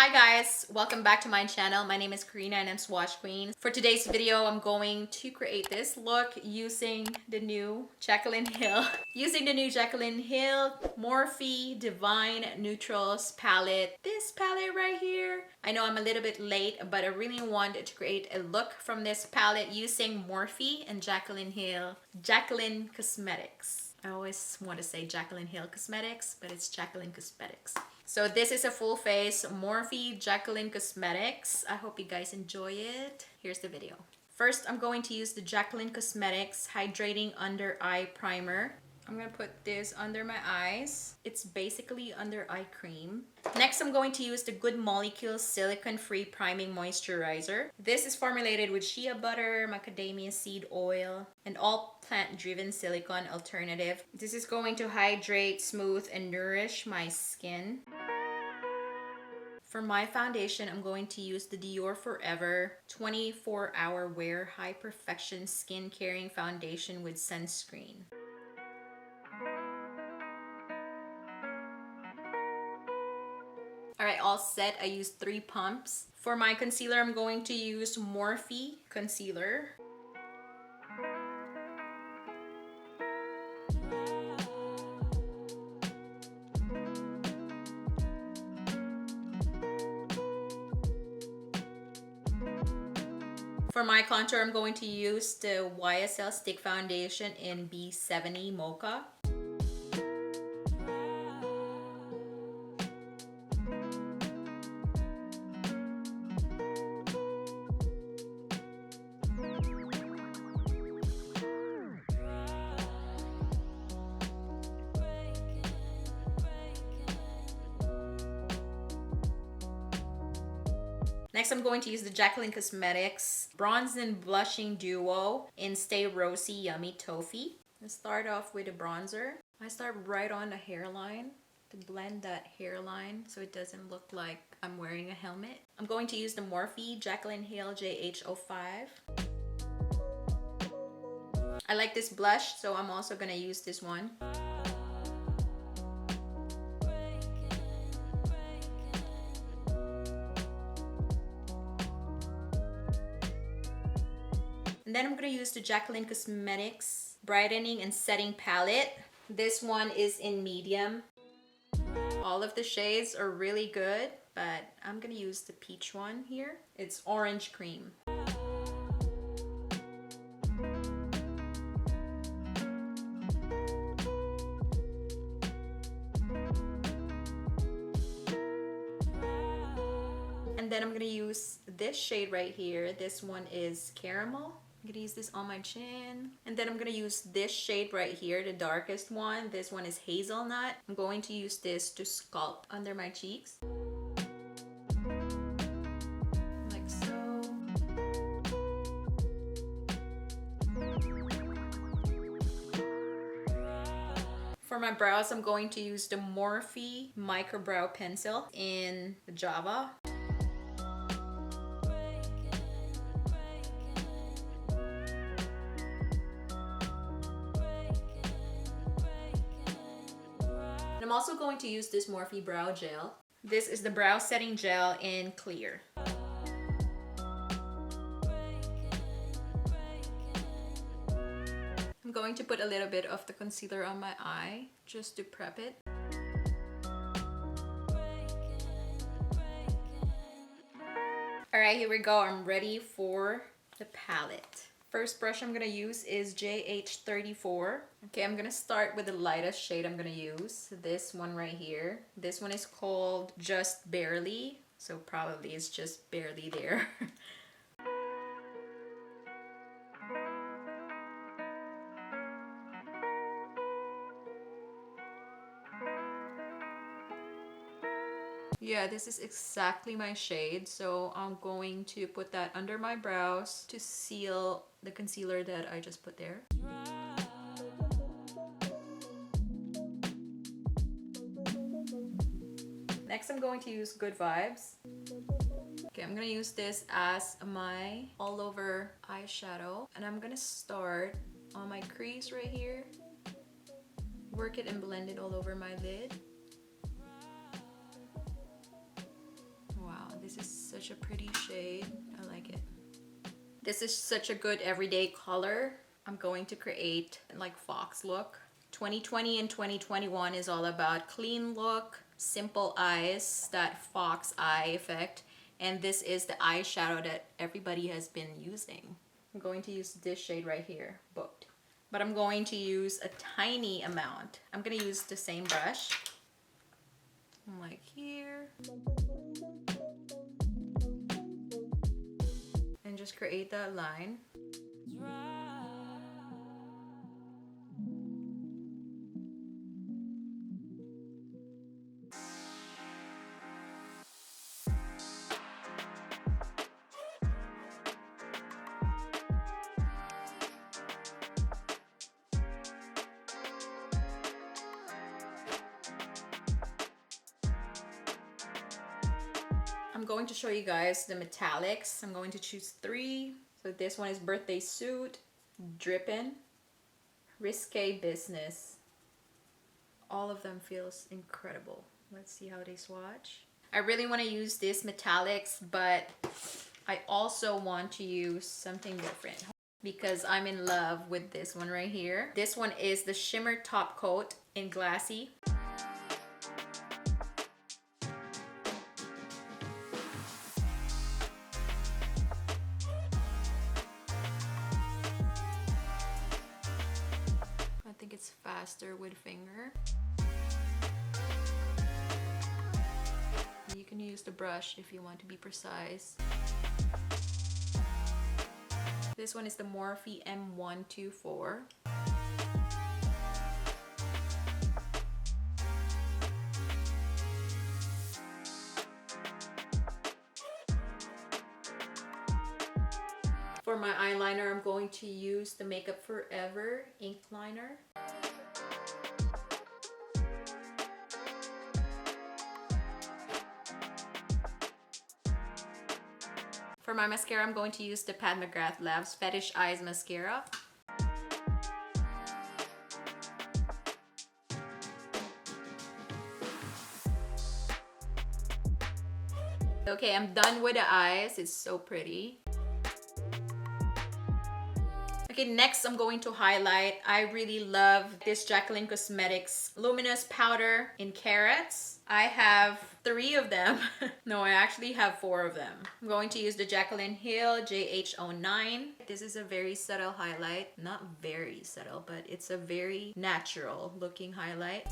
Hi guys, welcome back to my channel. My name is Karina and I'm SwatchQueen. For today's video, I'm going to create this look using the new Jacqueline Hill. Using the new Jacqueline Hill Morphe Divine Neutrals palette. This palette right here. I know I'm a little bit late, but I really wanted to create a look from this palette using Morphe and Jacqueline Hill. Jacqueline Cosmetics. I always want to say Jacqueline Hill Cosmetics, but it's Jacqueline Cosmetics. So this is a full face Morphe Jacqueline Cosmetics. I hope you guys enjoy it. Here's the video. First, I'm going to use the Jacqueline Cosmetics Hydrating Under Eye Primer. I'm going to put this under my eyes. It's basically under eye cream. Next, I'm going to use the Good Molecules Silicone-Free Priming Moisturizer. This is formulated with shea butter, macadamia seed oil, and all plant-driven silicone alternative. This is going to hydrate, smooth, and nourish my skin. For my foundation, I'm going to use the Dior Forever 24-Hour Wear High Perfection Skin Caring Foundation with Sunscreen. Alright, all set. I used 3 pumps. For my concealer, I'm going to use Morphe Concealer. For my contour, I'm going to use the YSL Stick Foundation in B70 Mocha. Next, I'm going to use the Jaclyn Cosmetics Bronze and Blushing Duo in Stay Rosy Yummy Toffee. Let's start off with a bronzer. I start right on the hairline to blend that hairline so it doesn't look like I'm wearing a helmet. I'm going to use the Morphe Jacqueline Hill JH05. I like this blush, so I'm also going to use this one. And then I'm going to use the Jaclyn Cosmetics Brightening and Setting Palette. This one is in medium. All of the shades are really good, but I'm going to use the peach one here. It's Orange Cream. And then I'm going to use this shade right here. This one is Caramel. I'm gonna use this on my chin. And then I'm gonna use this shade right here, the darkest one. This one is Hazelnut. I'm going to use this to sculpt under my cheeks. Like so. For my brows, I'm going to use the Morphe Micro Brow Pencil in Java. I'm also going to use this Morphe Brow Gel. This is the Brow Setting Gel in Clear. I'm going to put a little bit of the concealer on my eye just to prep it. Alright, here we go. I'm ready for the palette. First brush I'm going to use is JH34. Okay, I'm going to start with the lightest shade I'm going to use. This one right here. This one is called Just Barely. So probably it's just barely there. Yeah, this is exactly my shade, so I'm going to put that under my brows to seal the concealer that I just put there. Next, I'm going to use Good Vibes. Okay, I'm gonna use this as my all over eyeshadow, and I'm gonna start on my crease right here, work it and blend it all over my lid. Wow. This is such a pretty shade. I like it. This is such a good everyday color. I'm going to create like fox look. 2020 and 2021 is all about clean look, simple eyes, that fox eye effect. And this is the eyeshadow that everybody has been using. I'm going to use this shade right here, Booked. But I'm going to use a tiny amount. I'm gonna use the same brush. Like here. And just create that line. I'm going to show you guys the metallics. I'm going to choose 3. So this one is Birthday Suit, Drippin', Risque Business. All of them feels incredible. Let's see how they swatch. I really want to use this metallics, but I also want to use something different because I'm in love with this one right here. This one is the Shimmer Top Coat in Glassy. I think it's faster with finger. You can use the brush if you want to be precise. This one is the Morphe M124. For my eyeliner, I'm going to use the Makeup Forever ink liner. For my mascara, I'm going to use the Pat McGrath Labs Fetish Eyes Mascara. Okay, I'm done with the eyes. It's so pretty. Okay, next I'm going to highlight. I really love this Jacqueline Cosmetics Luminous powder in Carats. I have 3 of them. No, I actually have 4 of them. I'm going to use the Jacqueline Hill JH09. This is a very subtle highlight. Not very subtle, but it's a very natural looking highlight.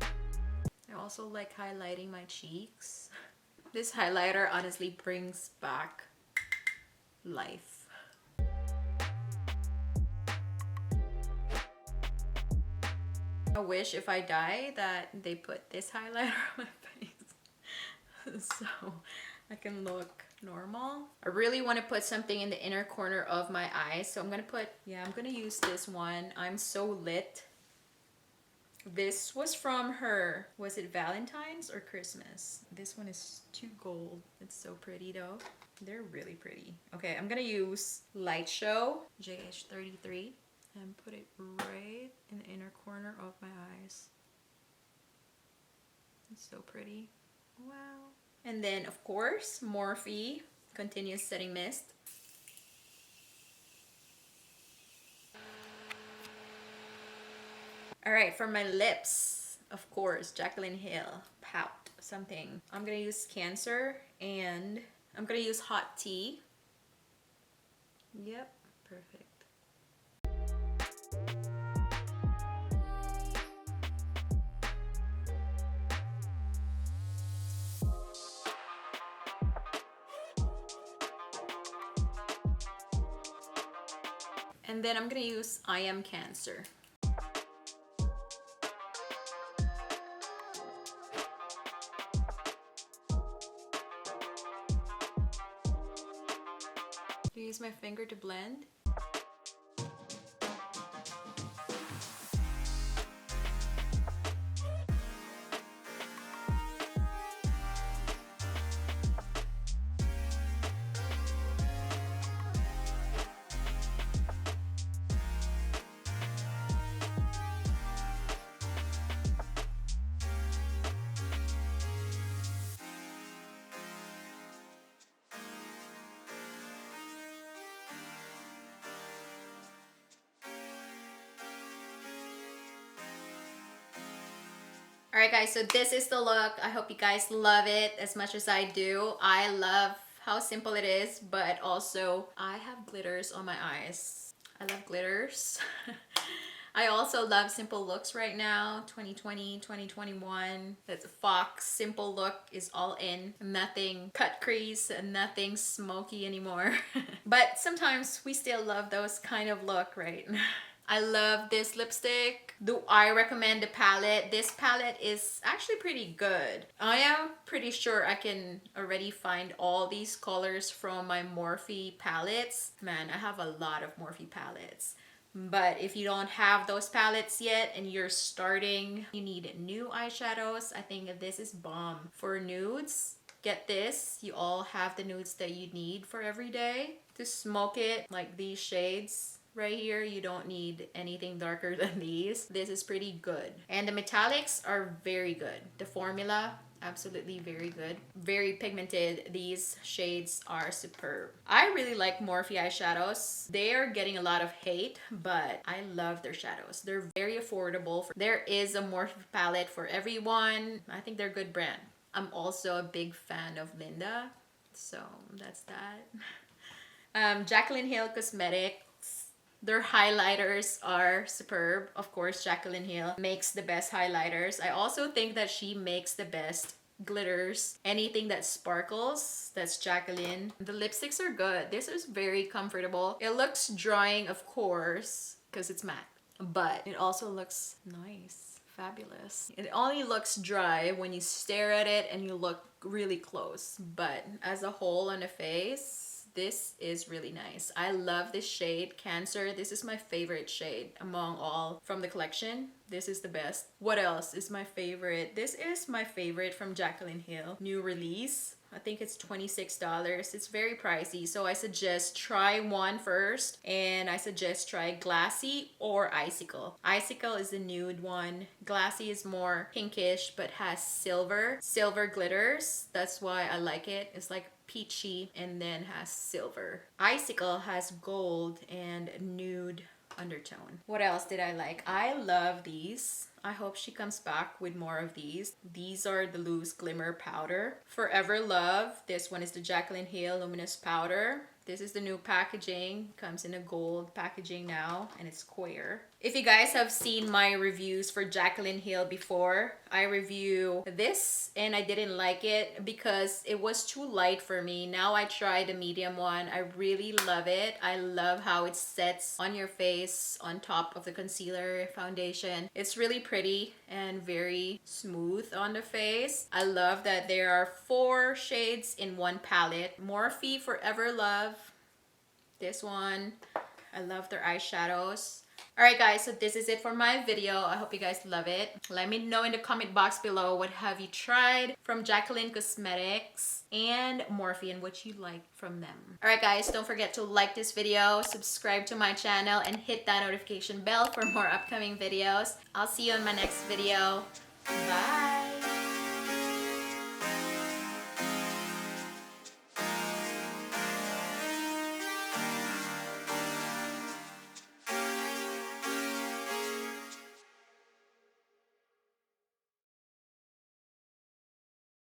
I also like highlighting my cheeks. This highlighter honestly brings back life. I wish if I die that they put this highlighter on my face so I can look normal. I really want to put something in the inner corner of my eyes, so I'm gonna put, I'm gonna use this one. I'm So Lit. This was from her, was it Valentine's or Christmas? This one is too gold. It's so pretty though. They're really pretty. Okay, I'm gonna use Light Show JH33 and put it right in the inner corner of my eyes. It's so pretty. Wow. And then of course, Morphe Continuous Setting Mist. All right, for my lips, of course, Jaclyn Hill Pout something. I'm gonna use Cancer and I'm gonna use Hot Tea. Yep, perfect. And then I'm gonna use I Am Cancer. Use my finger to blend. Alright guys, so this is the look. I hope you guys love it as much as I do. I love how simple it is, but also I have glitters on my eyes. I love glitters. I also love simple looks right now. 2020, 2021. That's a Fox simple look is all in. Nothing cut crease, nothing smoky anymore. But sometimes we still love those kind of look, right? I love this lipstick. Do I recommend the palette? This palette is actually pretty good. I am pretty sure I can already find all these colors from my Morphe palettes. Man, I have a lot of Morphe palettes. But if you don't have those palettes yet and you're starting, you need new eyeshadows. I think this is bomb. For nudes, get this. You all have the nudes that you need for every day. To smoke it, like these shades. Right here, you don't need anything darker than these. This is pretty good. And the metallics are very good. The formula, absolutely very good. Very pigmented. These shades are superb. I really like Morphe eyeshadows. They are getting a lot of hate, but I love their shadows. They're very affordable. There is a Morphe palette for everyone. I think they're a good brand. I'm also a big fan of Linda, so that's that. Jaclyn Hill Cosmetics. Their highlighters are superb. Of course, Jaclyn Hill makes the best highlighters. I also think that she makes the best glitters. Anything that sparkles, that's Jacqueline. The lipsticks are good. This is very comfortable. It looks drying, of course, because it's matte. But it also looks nice. Fabulous. It only looks dry when you stare at it and you look really close. But as a whole on the face, this is really nice. I love this shade, Cancer. This is my favorite shade among all from the collection. This is the best. What else is my favorite? This is my favorite from Jaclyn Hill. New release. I think it's $26. It's very pricey, so I suggest try one first, and I suggest try Glassy or Icicle. Icicle is the nude one. Glassy is more pinkish but has silver glitters. That's why I like it. It's like peachy and then has silver. Icicle has gold and nude undertone. What else did I like? I love these. I hope she comes back with more of these. These are the loose glimmer powder. Forever Love. This one is the Jaclyn Hill Luminous powder. This is the new packaging. Comes in a gold packaging now, and it's square. If you guys have seen my reviews for Jaclyn Hill before, I review this and I didn't like it because it was too light for me. Now I tried the medium one. I really love it. I love how it sets on your face on top of the concealer foundation. It's really pretty and very smooth on the face. I love that there are 4 shades in one palette. Morphe Forever Love. This one. I love their eyeshadows. Alright guys, so this is it for my video. I hope you guys love it. Let me know in the comment box below what have you tried from Jaclyn Cosmetics and Morphe and what you like from them. Alright guys, don't forget to like this video, subscribe to my channel, and hit that notification bell for more upcoming videos. I'll see you in my next video. Bye!